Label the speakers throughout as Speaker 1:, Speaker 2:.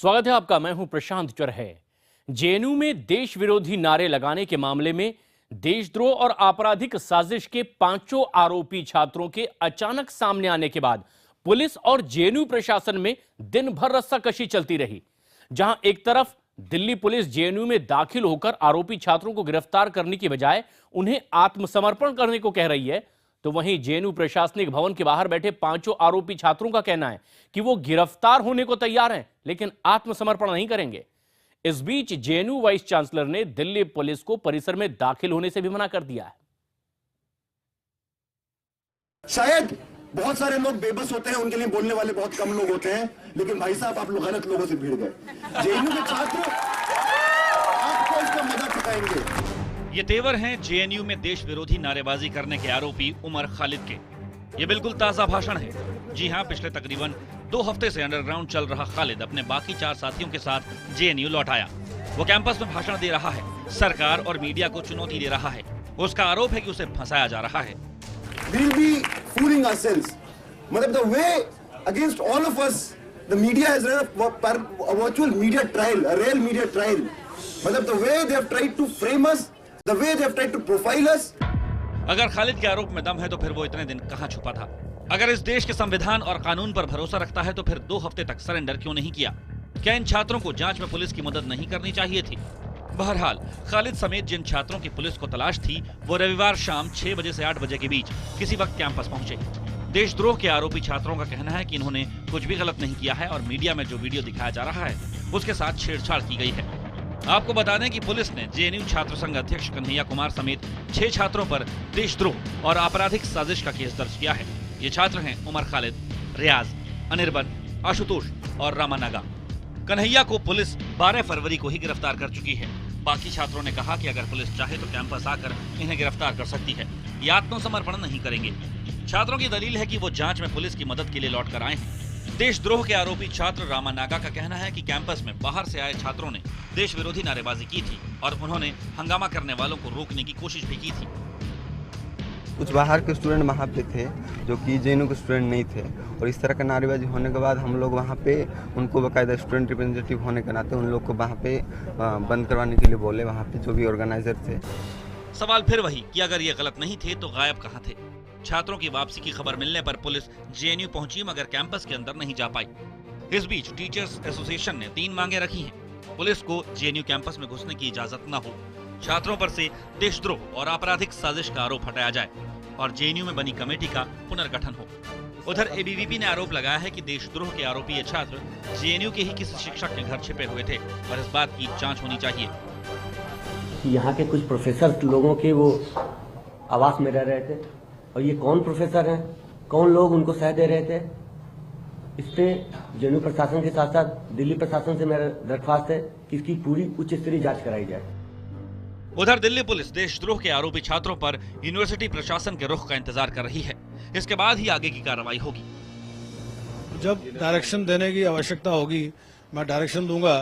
Speaker 1: स्वागत है आपका। मैं हूं प्रशांत चरहे। जेएनयू में देश विरोधी नारे लगाने के मामले में देशद्रोह और आपराधिक साजिश के पांचों आरोपी छात्रों के अचानक सामने आने के बाद पुलिस और जेएनयू प्रशासन में दिन भर रस्साकशी चलती रही। जहां एक तरफ दिल्ली पुलिस जेएनयू में दाखिल होकर आरोपी छात्रों को गिरफ्तार करने की बजाय उन्हें आत्मसमर्पण करने को कह रही है, तो वहीं जेएनयू प्रशासनिक भवन के बाहर बैठे पांचों आरोपी छात्रों का कहना है कि वो गिरफ्तार होने को तैयार हैं, लेकिन आत्मसमर्पण नहीं करेंगे। इस बीच जेएनयू वाइस चांसलर ने दिल्ली पुलिस को परिसर में दाखिल होने से भी मना कर दिया है।
Speaker 2: शायद बहुत सारे लोग बेबस होते हैं, उनके लिए बोलने वाले बहुत कम लोग होते हैं, लेकिन भाई साहब आप लोग गलत लोगों से भिड़ गए। जेएनयू के छात्र आपको इसका मजा चुकाएंगे।
Speaker 3: ये तेवर हैं जेएनयू में देश विरोधी नारेबाजी करने के आरोपी उमर खालिद के। ये बिल्कुल ताजा भाषण है। जी हाँ, पिछले तकरीबन 2 हफ्ते से अंडरग्राउंड चल रहा खालिद अपने बाकी 4 साथियों के साथ जेएनयू लौट आया। वो कैंपस में भाषण दे रहा है, सरकार और मीडिया को चुनौती दे रहा है। उसका आरोप है कि उसे फंसाया जा रहा है।
Speaker 2: We'll be fooling ourselves. मतलब the way against all of us, the media has run a virtual media trial, a real media trial. मतलब the way they have tried to frame us, the way they have tried to profile us.
Speaker 3: अगर खालिद के आरोप में दम है तो फिर वो इतने दिन कहाँ छुपा था? अगर इस देश के संविधान और कानून पर भरोसा रखता है तो फिर 2 हफ्ते तक सरेंडर क्यों नहीं किया? क्या इन छात्रों को जांच में पुलिस की मदद नहीं करनी चाहिए थी? बहरहाल खालिद समेत जिन छात्रों की पुलिस को तलाश थी, वो रविवार शाम 6 बजे से 8 बजे के बीच किसी वक्त कैंपस पहुंचे। देशद्रोह के आरोपी छात्रों का कहना है कि इन्होंने कुछ भी गलत नहीं किया है और मीडिया में जो वीडियो दिखाया जा रहा है उसके साथ छेड़छाड़ की गई है। आपको बता दें कि पुलिस ने जेएनयू छात्र संघ अध्यक्ष कन्हैया कुमार समेत 6 छात्रों पर देशद्रोह और आपराधिक साजिश का केस दर्ज किया है। ये छात्र हैं उमर खालिद, रियाज, अनिर्बन, आशुतोष और रामानागा। कन्हैया को पुलिस 12 फरवरी को ही गिरफ्तार कर चुकी है। बाकी छात्रों ने कहा कि अगर पुलिस चाहे तो कैंपस आकर इन्हें गिरफ्तार कर सकती है। ये आत्मसमर्पण नहीं करेंगे। छात्रों की दलील है कि वो जांच में पुलिस की मदद के लिए लौट कर आए हैं। देशद्रोह के आरोपी छात्र रामानागा का कहना है कि कैंपस में बाहर से आए छात्रों ने देश विरोधी नारेबाजी की थी और उन्होंने हंगामा करने वालों को रोकने की कोशिश भी की थी।
Speaker 4: कुछ बाहर के स्टूडेंट वहाँ पे थे जो कि जेएनयू के स्टूडेंट नहीं थे, और इस तरह का नारेबाजी होने के बाद हम लोग वहाँ पे उनको बाकायदा स्टूडेंट रिप्रेजेंटेटिव होने के नाते उन लोग को वहाँ पे बंद करवाने के लिए बोले, वहाँ पे जो भी ऑर्गेनाइजर थे।
Speaker 3: सवाल फिर वही कि अगर ये गलत नहीं थे तो गायब कहाँ थे? छात्रों की वापसी की खबर मिलने पर पुलिस जेएनयू पहुंची मगर कैंपस के अंदर नहीं जा पाई। इस बीच टीचर्स एसोसिएशन ने 3 मांगे रखी हैं। पुलिस को जेएनयू कैंपस में घुसने की इजाजत न हो, छात्रों पर से देशद्रोह और आपराधिक साजिश का आरोप हटाया जाए और जेएनयू में बनी कमेटी का पुनर्गठन हो। उधर एबीवीपी ने आरोप लगाया है कि देशद्रोह के आरोपी ये छात्र जेएनयू के ही किसी शिक्षक के घर छिपे हुए थे और इस बात की जांच होनी चाहिए।
Speaker 5: यहाँ के कुछ प्रोफेसर लोगों के वो आवास में रह रहे थे, और ये कौन प्रोफेसर हैं, कौन लोग उनको सह दे रहे थे, इस पे जेएनयू प्रशासन के साथ साथ दिल्ली प्रशासन से मेरा दरख्वास्त है कि इसकी पूरी उच्च स्तरीय जांच कराई जाए।
Speaker 3: उधर दिल्ली पुलिस देशद्रोह के आरोपी छात्रों पर यूनिवर्सिटी प्रशासन के रुख का इंतजार कर रही है। इसके बाद ही आगे की कार्रवाई होगी।
Speaker 6: जब डायरेक्शन देने की आवश्यकता होगी मैं डायरेक्शन दूंगा।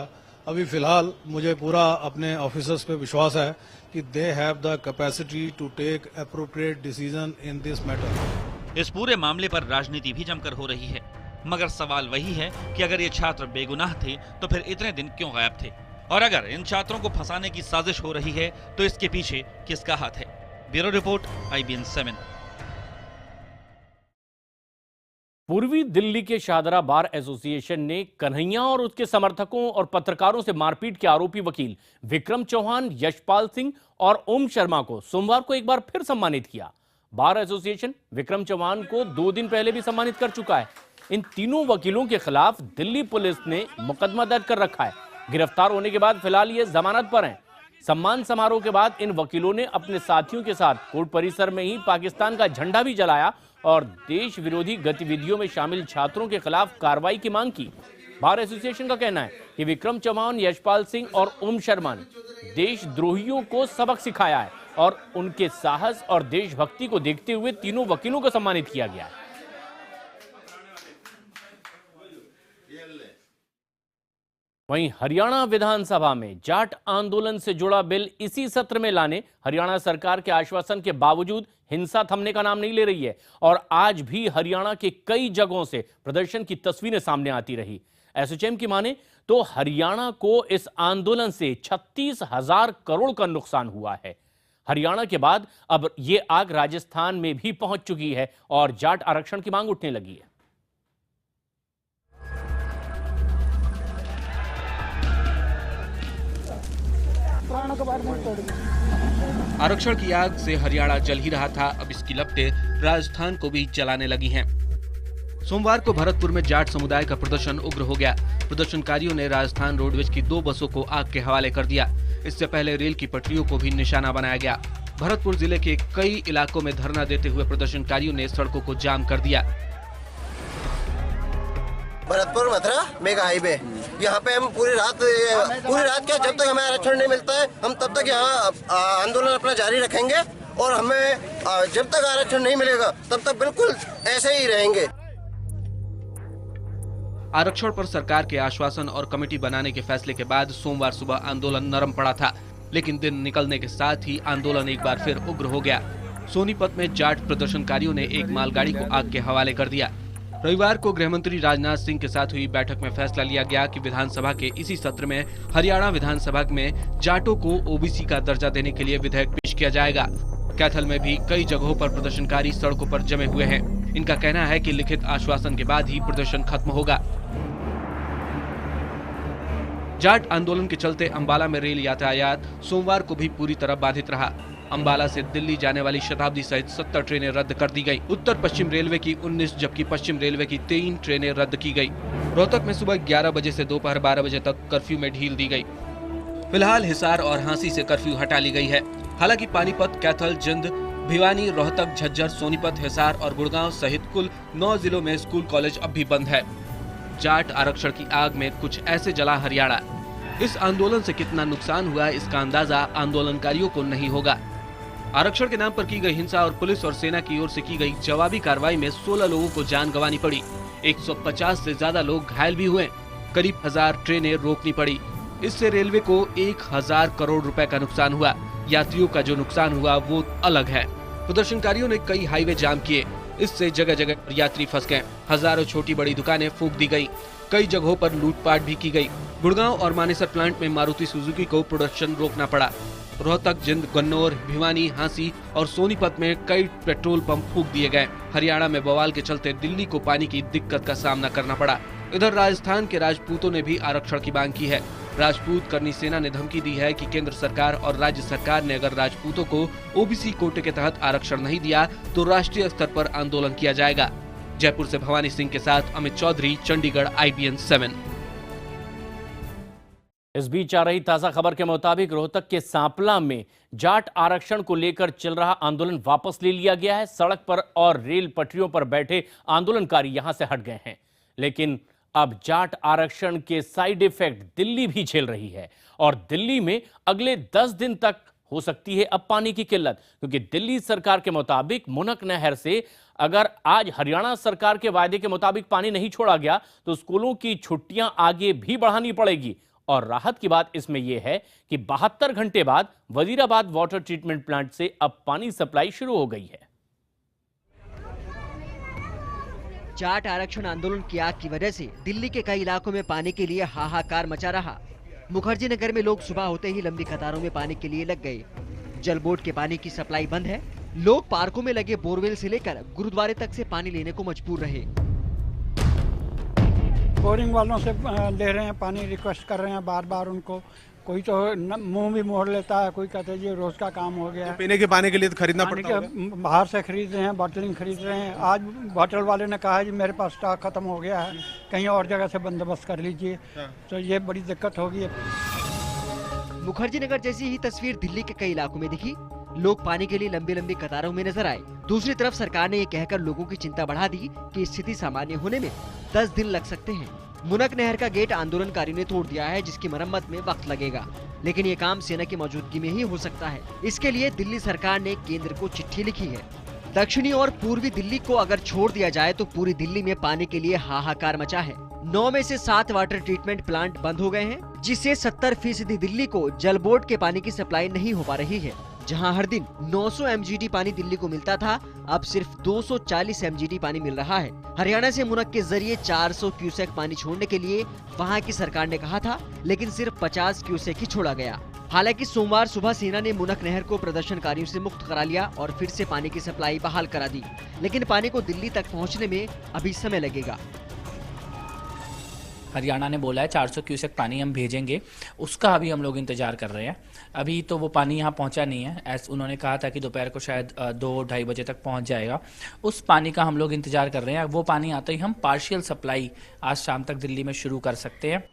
Speaker 6: अभी फिलहाल मुझे पूरा अपने ऑफिसर्स पे विश्वास है कि they have the capacity to take appropriate decision in this matter.
Speaker 3: इस पूरे मामले पर राजनीति भी जमकर हो रही है, मगर सवाल वही है कि अगर ये छात्र बेगुनाह थे तो फिर इतने दिन क्यों गायब थे, और अगर इन छात्रों को फंसाने की साजिश हो रही है तो इसके पीछे किसका हाथ है? Bureau report, IBN 7।
Speaker 1: पूर्वी दिल्ली के शाहदरा बार एसोसिएशन ने कन्हैया और उसके समर्थकों और पत्रकारों से मारपीट के आरोपी वकील विक्रम चौहान, यशपाल सिंह और ओम शर्मा को सोमवार को एक बार फिर सम्मानित किया। बार एसोसिएशन विक्रम चौहान को 2 दिन पहले भी सम्मानित कर चुका है। इन तीनों वकीलों के खिलाफ दिल्ली पुलिस ने मुकदमा दर्ज कर रखा है। गिरफ्तार होने के बाद फिलहाल ये जमानत पर हैं। सम्मान समारोह के बाद इन वकीलों ने अपने साथियों के साथ कोर्ट परिसर में ही पाकिस्तान का झंडा भी जलाया और देश विरोधी गतिविधियों में शामिल छात्रों के खिलाफ कार्रवाई की मांग की। बार एसोसिएशन का कहना है कि विक्रम चौहान, यशपाल सिंह और ओम शर्मा ने देशद्रोहियों को सबक सिखाया है और उनके साहस और देशभक्ति को देखते हुए तीनों वकीलों को सम्मानित किया गया है। वहीं हरियाणा विधानसभा में जाट आंदोलन से जुड़ा बिल इसी सत्र में लाने हरियाणा सरकार के आश्वासन के बावजूद हिंसा थमने का नाम नहीं ले रही है और आज भी हरियाणा के कई जगहों से प्रदर्शन की तस्वीरें सामने आती रही। एसोचैम की माने तो हरियाणा को इस आंदोलन से 36,000 करोड़ का नुकसान हुआ है। हरियाणा के बाद अब ये आग राजस्थान में भी पहुंच चुकी है और जाट आरक्षण की मांग उठने लगी है।
Speaker 7: आरक्षण की आग से हरियाणा जल ही रहा था, अब इसकी लपटें राजस्थान को भी जलाने लगी हैं। सोमवार को भरतपुर में जाट समुदाय का प्रदर्शन उग्र हो गया। प्रदर्शनकारियों ने राजस्थान रोडवेज की 2 बसों को आग के हवाले कर दिया। इससे पहले रेल की पटरियों को भी निशाना बनाया गया। भरतपुर जिले के कई इलाकों में धरना देते हुए प्रदर्शनकारियों ने सड़कों को जाम कर दिया।
Speaker 8: भरतपुर मथुरा मेगा हाईवे, यहाँ पे हम पूरी रात क्या, जब तक हमें आरक्षण नहीं मिलता है हम तब तक यहाँ आंदोलन अपना जारी रखेंगे और हमें जब तक आरक्षण नहीं मिलेगा तब तक बिल्कुल ऐसे ही रहेंगे।
Speaker 7: आरक्षण पर सरकार के आश्वासन और कमेटी बनाने के फैसले के बाद सोमवार सुबह आंदोलन नरम पड़ा था, लेकिन दिन निकलने के साथ ही आंदोलन एक बार फिर उग्र हो गया। सोनीपत में जाट प्रदर्शनकारियों ने एक मालगाड़ी को आग के हवाले कर दिया। रविवार को गृहमंत्री राजनाथ सिंह के साथ हुई बैठक में फैसला लिया गया कि विधानसभा के इसी सत्र में हरियाणा विधानसभा में जाटों को ओबीसी का दर्जा देने के लिए विधेयक पेश किया जाएगा। कैथल में भी कई जगहों पर प्रदर्शनकारी सड़कों पर जमे हुए हैं। इनका कहना है कि लिखित आश्वासन के बाद ही प्रदर्शन खत्म होगा। जाट आंदोलन के चलते अंबाला में रेल यातायात सोमवार को भी पूरी तरह बाधित रहा। अंबाला से दिल्ली जाने वाली शताब्दी सहित 70 ट्रेनें रद्द कर दी गई। उत्तर पश्चिम रेलवे की 19 जबकि पश्चिम रेलवे की 3 ट्रेनें रद्द की गई। रोहतक में सुबह 11 बजे से दोपहर 12 बजे तक कर्फ्यू में ढील दी गई। फिलहाल हिसार और हांसी से कर्फ्यू हटा ली गई है। हालांकि पानीपत, कैथल, जिंद, भिवानी, रोहतक, झज्जर, सोनीपत, हिसार और गुड़गांव सहित कुल 9 जिलों में स्कूल कॉलेज अब भी बंद है। जाट आरक्षण की आग में कुछ ऐसे जला हरियाणा। इस आंदोलन से कितना नुकसान हुआ इसका अंदाजा आंदोलनकारियों को नहीं होगा। आरक्षण के नाम पर की गई हिंसा और पुलिस और सेना की ओर से की गई जवाबी कार्रवाई में 16 लोगों को जान गंवानी पड़ी। 150 से ज्यादा लोग घायल भी हुए। करीब 1000 ट्रेनें रोकनी पड़ी। इससे रेलवे को 1000 करोड़ रुपए का नुकसान हुआ। यात्रियों का जो नुकसान हुआ वो अलग है। प्रदर्शनकारियों ने कई हाईवे जाम किए। इससे जगह जगह यात्री फंस गए। हजारों छोटी बड़ी दुकानें फूंक दी गई। कई जगहों पर लूटपाट भी की गई। गुड़गांव और मानेसर प्लांट में मारुति सुजुकी को प्रोडक्शन रोकना पड़ा। रोहतक, जिंद, गन्नौर, भिवानी, हांसी और सोनीपत में कई पेट्रोल पंप फूंक दिए गए। हरियाणा में बवाल के चलते दिल्ली को पानी की दिक्कत का सामना करना पड़ा। इधर राजस्थान के राजपूतों ने भी आरक्षण की मांग की है। राजपूत करनी सेना ने धमकी दी है कि केंद्र सरकार और राज्य सरकार ने अगर राजपूतों को ओबीसी कोटे के तहत आरक्षण नहीं दिया तो राष्ट्रीय स्तर पर आंदोलन किया जाएगा। जयपुर से भवानी सिंह के साथ अमित चौधरी, चंडीगढ़, IBN 7।
Speaker 1: इस बीच आ रही ताजा खबर के मुताबिक रोहतक के सांपला में जाट आरक्षण को लेकर चल रहा आंदोलन वापस ले लिया गया है। सड़क पर और रेल पटरियों पर बैठे आंदोलनकारी यहां से हट गए हैं, लेकिन अब जाट आरक्षण के साइड इफेक्ट दिल्ली भी झेल रही है और दिल्ली में अगले 10 दिन तक हो सकती है अब पानी की किल्लत, क्योंकि दिल्ली सरकार के मुताबिक मुनक नहर से अगर आज हरियाणा सरकार के वायदे के मुताबिक पानी नहीं छोड़ा गया तो स्कूलों की छुट्टियां आगे भी बढ़ानी पड़ेगी। और राहत की बात इसमें यह है कि 72 घंटे बाद वजीराबाद वाटर ट्रीटमेंट प्लांट से अब पानी सप्लाई शुरू हो गई है।
Speaker 9: जाट आरक्षण आंदोलन की आग की वजह से दिल्ली के कई इलाकों में पानी के लिए हाहाकार मचा रहा। मुखर्जी नगर में लोग सुबह होते ही लंबी कतारों में पानी के लिए लग गए। जल बोर्ड के पानी की सप्लाई बंद है। लोग पार्कों में लगे बोरवेल से लेकर गुरुद्वारे तक से पानी लेने को मजबूर रहे।
Speaker 10: बोरिंग वालों से ले रहे हैं पानी, रिक्वेस्ट कर रहे हैं बार बार उनको। कोई तो मुंह भी मोड़ लेता है, कोई कहते हैं ये रोज का काम हो गया।
Speaker 11: तो पीने के पानी के लिए तो खरीदना पड़ता है।
Speaker 10: बाहर से खरीद रहे हैं, बॉटलिंग खरीद रहे हैं। आज बॉटल वाले ने कहा है जी मेरे पास स्टॉक खत्म हो गया है, कहीं और जगह से बंदोबस्त कर लीजिए। तो ये बड़ी दिक्कत होगी।
Speaker 9: मुखर्जी नगर जैसी ही तस्वीर दिल्ली के कई इलाकों में दिखी। लोग पानी के लिए लंबी लंबी कतारों में नजर आए। दूसरी तरफ सरकार ने ये कहकर लोगों की चिंता बढ़ा दी कि स्थिति सामान्य होने में 10 दिन लग सकते हैं। मुनक नहर का गेट आंदोलनकारियों ने तोड़ दिया है, जिसकी मरम्मत में वक्त लगेगा, लेकिन ये काम सेना की मौजूदगी में ही हो सकता है। इसके लिए दिल्ली सरकार ने केंद्र को चिट्ठी लिखी है। दक्षिणी और पूर्वी दिल्ली को अगर छोड़ दिया जाए तो पूरी दिल्ली में पानी के लिए हाहाकार मचा है। 9 में से 7 वाटर ट्रीटमेंट प्लांट बंद हो गए हैं, जिससे 70% दिल्ली को जल बोर्ड के पानी की सप्लाई नहीं हो पा रही है। जहां हर दिन 900 MGD पानी दिल्ली को मिलता था, अब सिर्फ 240 MGD पानी मिल रहा है। हरियाणा से मुनक के जरिए 400 क्यूसेक पानी छोड़ने के लिए वहां की सरकार ने कहा था, लेकिन सिर्फ 50 क्यूसेक ही छोड़ा गया। हालांकि सोमवार सुबह सेना ने मुनक नहर को प्रदर्शनकारियों से मुक्त करा लिया और फिर से पानी की सप्लाई बहाल करा दी, लेकिन पानी को दिल्ली तक पहुंचने में अभी समय लगेगा।
Speaker 12: हरियाणा ने बोला है 400 क्यूसेक पानी हम भेजेंगे, उसका अभी हम लोग इंतजार कर रहे हैं। अभी तो वो पानी यहाँ पहुँचा नहीं है। उन्होंने कहा था कि दोपहर को शायद 2-2:30 बजे तक पहुँच जाएगा। उस पानी का हम लोग इंतजार कर रहे हैं। वो पानी आते ही हम पार्शियल सप्लाई आज शाम तक दिल्ली में शुरू कर सकते हैं।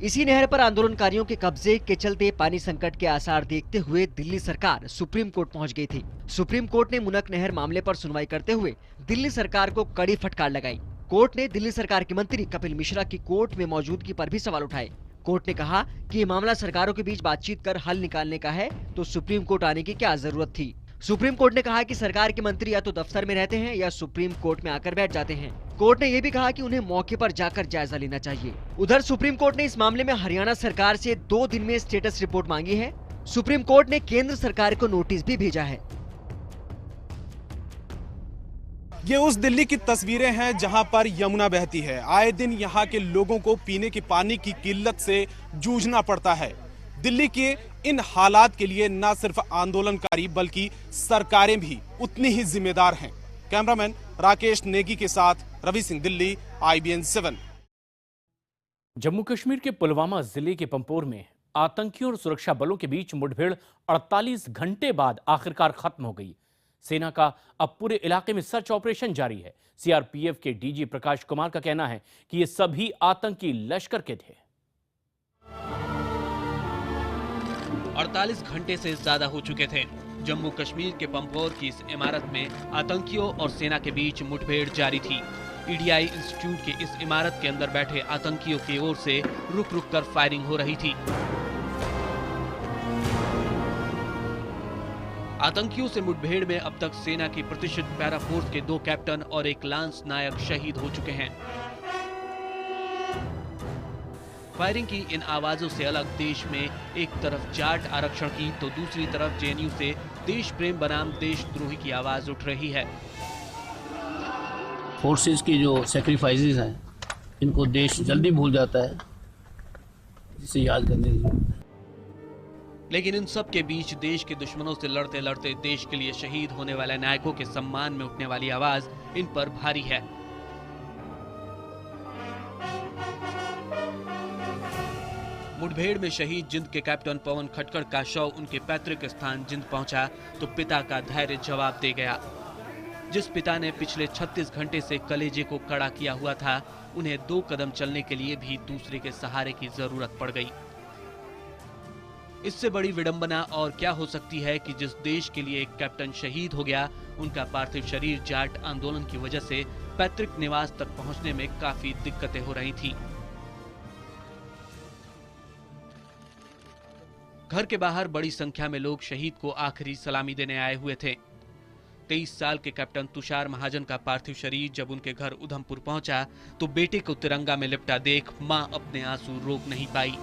Speaker 9: इसी नहर पर आंदोलनकारियों के कब्जे के चलते पानी संकट के आसार देखते हुए दिल्ली सरकार सुप्रीम कोर्ट पहुंच गई थी। सुप्रीम कोर्ट ने मुनक नहर मामले पर सुनवाई करते हुए दिल्ली सरकार को कड़ी फटकार लगाई। कोर्ट ने दिल्ली सरकार के मंत्री कपिल मिश्रा की कोर्ट में मौजूदगी पर भी सवाल उठाए। कोर्ट ने कहा कि ये मामला सरकारों के बीच बातचीत कर हल निकालने का है, तो सुप्रीम कोर्ट आने की क्या जरूरत थी। सुप्रीम कोर्ट ने कहा कि सरकार के मंत्री या तो दफ्तर में रहते हैं या सुप्रीम कोर्ट में आकर बैठ जाते हैं। कोर्ट ने यह भी कहा कि उन्हें मौके पर जाकर जायजा लेना चाहिए। उधर सुप्रीम कोर्ट ने इस मामले में हरियाणा सरकार से 2 दिन में स्टेटस रिपोर्ट मांगी है। सुप्रीम कोर्ट ने केंद्र सरकार को नोटिस भी भेजा है।
Speaker 11: ये उस दिल्ली की तस्वीरें हैं जहां पर यमुना बहती है। आए दिन यहां के लोगों को पीने के पानी की किल्लत से जूझना पड़ता है। दिल्ली के इन हालात के लिए न सिर्फ आंदोलनकारी बल्कि सरकारें भी उतनी ही जिम्मेदार हैं। कैमरामैन राकेश नेगी के साथ रवि सिंह, दिल्ली, IBN 7।
Speaker 1: जम्मू कश्मीर के पुलवामा जिले के पंपोर में आतंकियों और सुरक्षा बलों के बीच मुठभेड़ 48 घंटे बाद आखिरकार खत्म हो गई। सेना का अब पूरे इलाके में सर्च ऑपरेशन जारी है। CRPF के DG प्रकाश कुमार का कहना है कि ये सभी आतंकी लश्कर के थे।
Speaker 7: 48 घंटे से ज्यादा हो चुके थे। जम्मू कश्मीर के पंपोर की इस इमारत में आतंकियों और सेना के बीच मुठभेड़ जारी थी। EDI इंस्टीट्यूट की इस इमारत के अंदर बैठे आतंकियों की ओर से रुक रुक कर फायरिंग हो रही थी। आतंकियों से मुठभेड़ में अब तक सेना की प्रतिष्ठित पैरा फोर्स के 2 कैप्टन और 1 लांस नायक शहीद हो चुके हैं। फायरिंग की इन आवाजों से अलग देश में एक तरफ जाट आरक्षण की तो दूसरी तरफ JNU से देश प्रेम बनाम देशद्रोही की आवाज उठ रही है।
Speaker 13: फोर्सेस की जो सेक्रीफाइसेस हैं, इनको देश जल्दी भूल जाता है, जिसे याद करने की जरूरत है।
Speaker 7: लेकिन इन सब के बीच देश के दुश्मनों से लड़ते लड़ते देश के लिए शहीद होने वाले नायकों के सम्मान में उठने वाली आवाज इन पर भारी है। मुठभेड़ में शहीद जिंद के कैप्टन पवन खटकर का शव उनके पैतृक स्थान जिंद पहुंचा तो पिता का धैर्य जवाब दे गया। जिस पिता ने पिछले 36 घंटे से कलेजे को कड़ा किया हुआ था, उन्हें 2 कदम चलने के लिए भी दूसरे के सहारे की जरूरत पड़ गई। इससे बड़ी विडंबना और क्या हो सकती है कि जिस देश के लिए एक कैप्टन शहीद हो गया, उनका पार्थिव शरीर जाट आंदोलन की वजह से पैतृक निवास तक पहुंचने में काफी दिक्कतें हो रही थी। घर के बाहर बड़ी संख्या में लोग शहीद को आखिरी सलामी देने आए हुए थे। 23 साल के कैप्टन तुषार महाजन का पार्थिव शरीर जब उनके घर उधमपुर पहुंचा तो बेटे को तिरंगा में लिपटा देख मां अपने आंसू रोक नहीं पाई।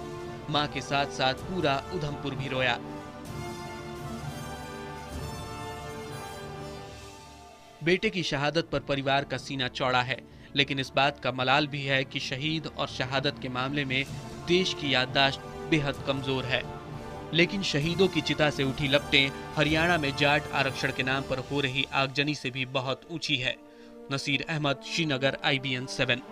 Speaker 7: मां के साथ साथ पूरा उधमपुर भी रोया। बेटे की शहादत पर परिवार का सीना चौड़ा है, लेकिन इस बात का मलाल भी है कि शहीद और शहादत के मामले में देश की याददाश्त बेहद कमजोर है। लेकिन शहीदों की चिता से उठी लपटें हरियाणा में जाट आरक्षण के नाम पर हो रही आगजनी से भी बहुत ऊंची है। नसीर अहमद, श्रीनगर, IBN 7।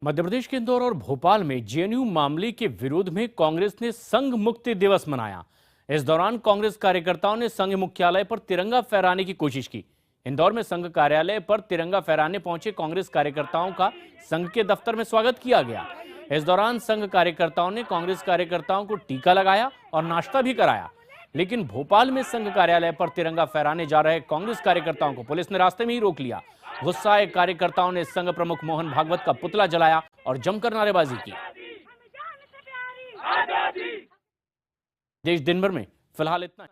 Speaker 1: मध्य प्रदेश के इंदौर और भोपाल में JNU मामले के विरोध में कांग्रेस ने संघ मुक्ति दिवस मनाया। इस दौरान कांग्रेस कार्यकर्ताओं ने संघ मुख्यालय पर तिरंगा फहराने की कोशिश की। इंदौर में संघ कार्यालय पर तिरंगा फहराने पहुंचे कांग्रेस कार्यकर्ताओं का संघ के दफ्तर में स्वागत किया गया। इस दौरान संघ कार्यकर्ताओं ने कांग्रेस कार्यकर्ताओं को टीका लगाया और नाश्ता भी कराया। लेकिन भोपाल में संघ कार्यालय पर तिरंगा फहराने जा रहे कांग्रेस कार्यकर्ताओं को पुलिस ने रास्ते में ही रोक लिया। गुस्साए कार्यकर्ताओं ने संघ प्रमुख मोहन भागवत का पुतला जलाया और जमकर नारेबाजी की। देश दिन भर में फिलहाल इतना।